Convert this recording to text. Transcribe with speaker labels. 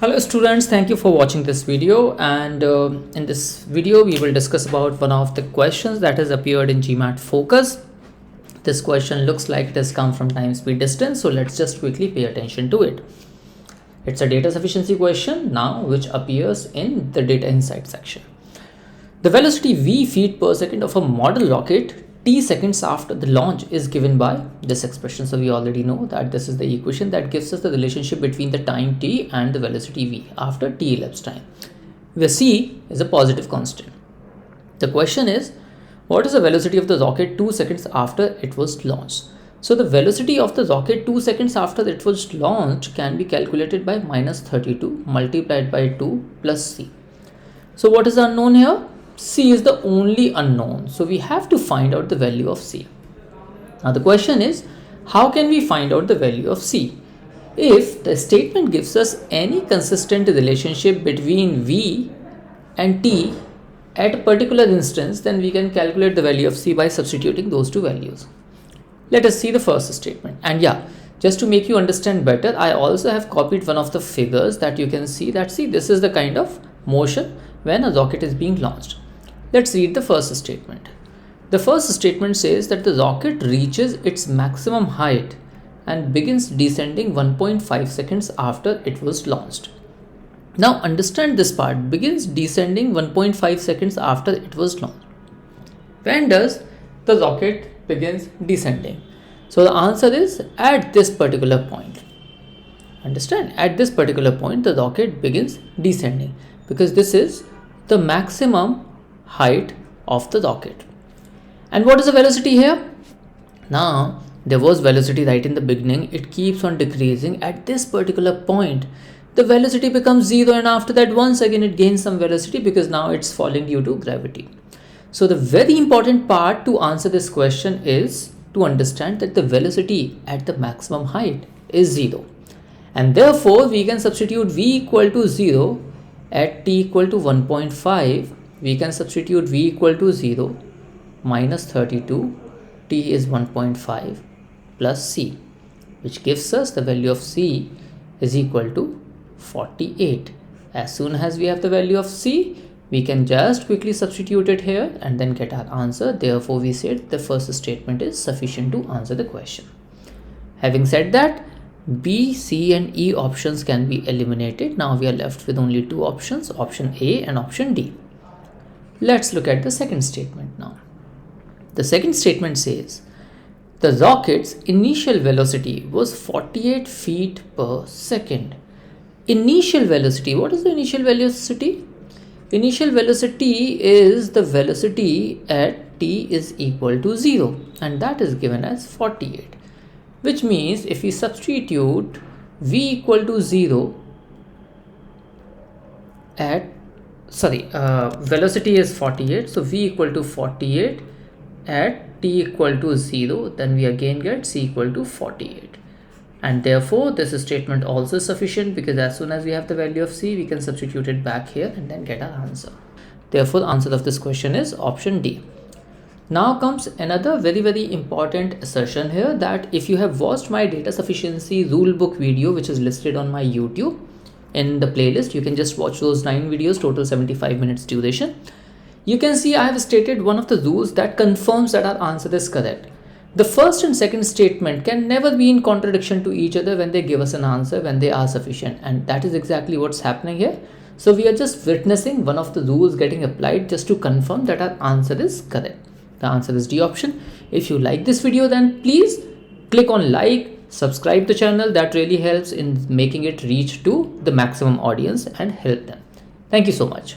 Speaker 1: Hello students, thank you for watching this video, and in this video we will discuss about one of the questions that has appeared in GMAT Focus. This question looks like it has come from time speed distance, so let's just quickly pay attention to it. It's a data sufficiency question now which appears in the data insight section. The velocity v feet per second of a model rocket t seconds after the launch is given by this expression. So we already know that this is the equation that gives us the relationship between the time t and the velocity v after t elapsed time, where c is a positive constant. The question is, what is the velocity of the rocket 2 seconds after it was launched? So the velocity of the rocket 2 seconds after it was launched can be calculated by minus 32 multiplied by 2 plus c. So what is unknown here? C is the only unknown, so we have to find out the value of C. Now the question is, how can we find out the value of C? If the statement gives us any consistent relationship between V and T at a particular instance, then we can calculate the value of C by substituting those two values. Let us see the first statement. And yeah, just to make you understand better, I also have copied one of the figures that you can see that, see, this is the kind of motion when a rocket is being launched. Let's read the first statement. The first statement says that the rocket reaches its maximum height and begins descending 1.5 seconds after it was launched. Now understand this part, begins descending 1.5 seconds after it was launched. When does the rocket begins descending? So the answer is at this particular point. Understand, at this particular point the rocket begins descending because this is the maximum height of the rocket. And what is the velocity here? Now there was velocity right in the beginning, it keeps on decreasing. At this particular point the velocity becomes 0, and after that once again it gains some velocity because now it's falling due to gravity. So the very important part to answer this question is to understand that the velocity at the maximum height is 0, and therefore we can substitute v equal to 0 at t equal to 1.5. we can substitute v equal to 0 minus 32, t is 1.5 plus c, which gives us the value of c is equal to 48. As soon as we have the value of c, we can just quickly substitute it here and then get our answer. Therefore we said the first statement is sufficient to answer the question. Having said that, B, C and E options can be eliminated. Now we are left with only two options, option A and option D. Let's look at the second statement now. The second statement says the rocket's initial velocity was 48 feet per second. Initial velocity, what is the initial velocity? Initial velocity is the velocity at t is equal to 0, and that is given as 48, which means if we substitute v equal to 0 at velocity is 48, so v equal to 48 at t equal to 0, then we again get c equal to 48, and therefore this statement also is sufficient because as soon as we have the value of c, we can substitute it back here and then get our answer. Therefore the answer of this question is option D. Now comes another very important assertion here, that if you have watched my data sufficiency rule book video which is listed on my YouTube in the playlist, you can just watch those 9 videos, total 75 minutes duration. You can see I have stated one of the rules that confirms that our answer is correct. The first and second statement can never be in contradiction to each other when they give us an answer, when they are sufficient, and that is exactly what's happening here. So we are just witnessing one of the rules getting applied just to confirm that our answer is correct. The answer is D option. If you like this video, then please click on like, subscribe the channel. That really helps in making it reach to the maximum audience and help them. Thank you so much.